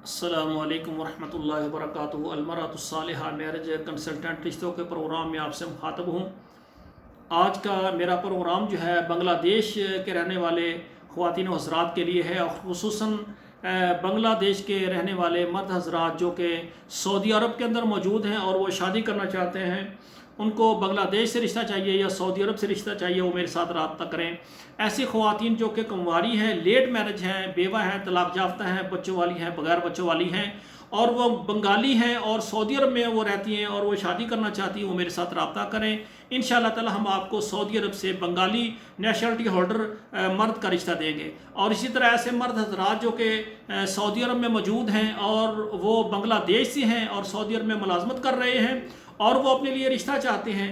السلام علیکم ورحمۃ اللہ وبرکاتہ۔ المرأۃ الصالحہ میرج کنسلٹنٹ رشتوں کے پروگرام میں آپ سے مخاطب ہوں۔ آج کا میرا پروگرام جو ہے بنگلہ دیش کے رہنے والے خواتین و حضرات کے لیے ہے، اور خصوصاً بنگلہ دیش کے رہنے والے مرد حضرات جو کہ سعودی عرب کے اندر موجود ہیں اور وہ شادی کرنا چاہتے ہیں، ان کو بنگلہ دیش سے رشتہ چاہیے یا سعودی عرب سے رشتہ چاہیے، وہ میرے ساتھ رابطہ کریں۔ ایسی خواتین جو کہ کنواری ہیں، لیٹ میرج ہیں، بیوہ ہیں، طلاق یافتہ ہیں، بچوں والی ہیں، بغیر بچوں والی ہیں، اور وہ بنگالی ہیں اور سعودی عرب میں وہ رہتی ہیں اور وہ شادی کرنا چاہتی ہیں، وہ میرے ساتھ رابطہ کریں۔ انشاءاللہ تعالی ہم آپ کو سعودی عرب سے بنگالی نیشنلٹی ہولڈر مرد کا رشتہ دیں گے۔ اور اسی طرح ایسے مرد حضرات جو کہ سعودی عرب میں موجود ہیں اور وہ بنگلہ دیش سے ہیں اور سعودی عرب میں ملازمت کر رہے ہیں اور وہ اپنے لیے رشتہ چاہتے ہیں،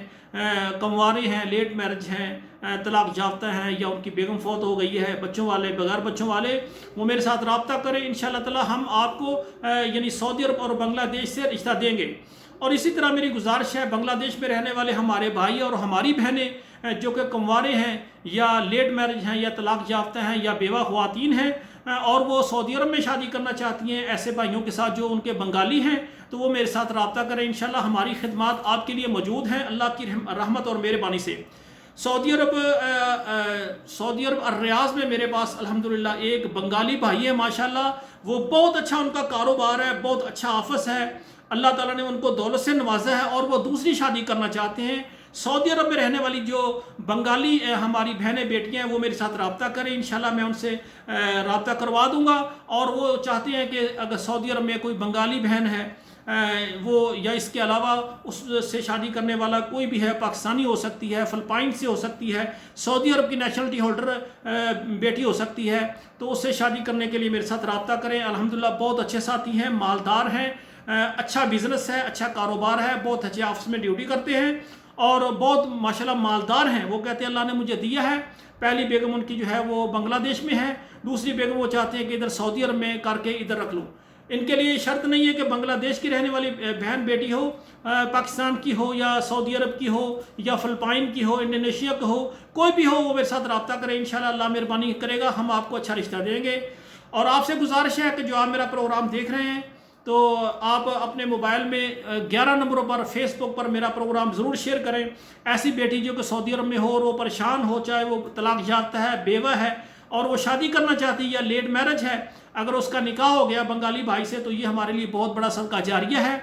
کنوارے ہیں، لیٹ میرج ہیں، طلاق یافتہ ہیں، یا ان کی بیگم فوت ہو گئی ہے، بچوں والے، بغیر بچوں والے، وہ میرے ساتھ رابطہ کریں۔ انشاءاللہ تعالی ہم آپ کو یعنی سعودی عرب اور بنگلہ دیش سے رشتہ دیں گے۔ اور اسی طرح میری گزارش ہے، بنگلہ دیش میں رہنے والے ہمارے بھائی اور ہماری بہنیں جو کہ کنوارے ہیں یا لیٹ میرج ہیں یا طلاق یافتہ ہیں یا بیوہ خواتین ہیں اور وہ سعودی عرب میں شادی کرنا چاہتی ہیں، ایسے بھائیوں کے ساتھ جو ان کے بنگالی ہیں، تو وہ میرے ساتھ رابطہ کریں۔ انشاءاللہ ہماری خدمات آپ کے لیے موجود ہیں اللہ کی رحمت اور مہربانی سے۔ سعودی عرب الریاض میں میرے پاس الحمدللہ ایک بنگالی بھائی ہے، ماشاءاللہ وہ بہت اچھا ان کا کاروبار ہے، بہت اچھا آفس ہے، اللہ تعالیٰ نے ان کو دولت سے نوازا ہے اور وہ دوسری شادی کرنا چاہتے ہیں۔ سعودی عرب میں رہنے والی جو بنگالی ہماری بہنیں بیٹیاں ہیں وہ میرے ساتھ رابطہ کریں، انشاءاللہ میں ان سے رابطہ کروا دوں گا۔ اور وہ چاہتے ہیں کہ اگر سعودی عرب میں کوئی بنگالی بہن ہے وہ یا اس کے علاوہ اس سے شادی کرنے والا کوئی بھی ہے، پاکستانی ہو سکتی ہے، فلپائن سے ہو سکتی ہے، سعودی عرب کی نیشنلٹی ہولڈر بیٹی ہو سکتی ہے، تو اس سے شادی کرنے کے لیے میرے ساتھ رابطہ کریں۔ الحمدللہ بہت اچھے ساتھی ہیں، مالدار ہیں، اچھا بزنس ہے، اچھا کاروبار ہے، بہت اچھے آفس میں ڈیوٹی کرتے ہیں اور بہت ماشاءاللہ مالدار ہیں۔ وہ کہتے ہیں اللہ نے مجھے دیا ہے۔ پہلی بیگم ان کی جو ہے وہ بنگلہ دیش میں ہے، دوسری بیگم وہ چاہتے ہیں کہ ادھر سعودی عرب میں کر کے ادھر رکھ لوں۔ ان کے لیے شرط نہیں ہے کہ بنگلہ دیش کی رہنے والی بہن بیٹی ہو، پاکستان کی ہو یا سعودی عرب کی ہو یا فلپائن کی ہو، انڈونیشیا کی ہو، کوئی بھی ہو وہ میرے ساتھ رابطہ کرے، انشاءاللہ اللہ مہربانی کرے گا، ہم آپ کو اچھا رشتہ دیں گے۔ اور آپ سے گزارش ہے کہ جو آپ میرا پروگرام دیکھ رہے ہیں تو آپ اپنے موبائل میں 11 نمبروں پر فیس بک پر میرا پروگرام ضرور شیئر کریں۔ ایسی بیٹی جو کہ سعودی عرب میں ہو اور وہ پریشان ہو، چاہے وہ طلاق یافتہ ہے، بیوہ ہے اور وہ شادی کرنا چاہتی ہے یا لیٹ میرج ہے، اگر اس کا نکاح ہو گیا بنگالی بھائی سے تو یہ ہمارے لیے بہت بڑا صدقہ جاریہ ہے۔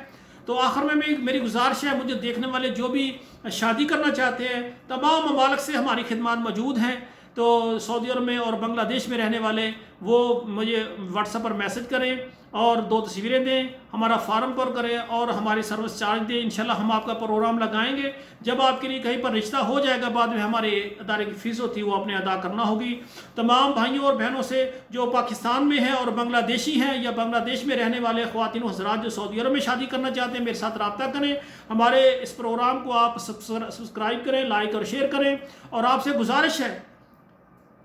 تو آخر میں میری گزارش ہے، مجھے دیکھنے والے جو بھی شادی کرنا چاہتے ہیں تمام ممالک سے ہماری خدمات موجود ہیں، تو سعودی عرب میں اور بنگلہ دیش میں رہنے والے وہ مجھے واٹس ایپ پر میسج کریں اور 2 تصویریں دیں، ہمارا فارم پر کریں اور ہماری سروس چارج دیں، انشاءاللہ ہم آپ کا پروگرام لگائیں گے۔ جب آپ کے لیے کہیں پر رشتہ ہو جائے گا بعد میں ہمارے ادارے کی فیس ہوتی ہے وہ اپنے ادا کرنا ہوگی۔ تمام بھائیوں اور بہنوں سے جو پاکستان میں ہیں اور بنگلہ دیشی ہیں یا بنگلہ دیش میں رہنے والے خواتین و حضرات جو سعودی عرب میں شادی کرنا چاہتے ہیں میرے ساتھ رابطہ کریں۔ ہمارے اس پروگرام کو آپ سبسکرائب کریں، لائک اور شیئر کریں، اور آپ سے گزارش ہے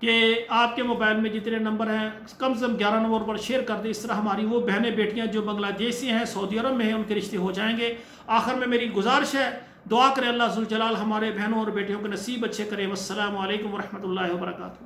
کہ آپ کے موبائل میں جتنے نمبر ہیں کم سے کم 11 نمبر پر شیئر کر دیں، اس طرح ہماری وہ بہنیں بیٹیاں جو بنگلہ دیش سے ہیں، سعودی عرب میں ہیں، ان کے رشتے ہو جائیں گے۔ آخر میں میری گزارش ہے، دعا کریں اللہ ذوالجلال ہمارے بہنوں اور بیٹیوں کے نصیب اچھے کریں۔ والسلام علیکم ورحمۃ اللہ وبرکاتہ۔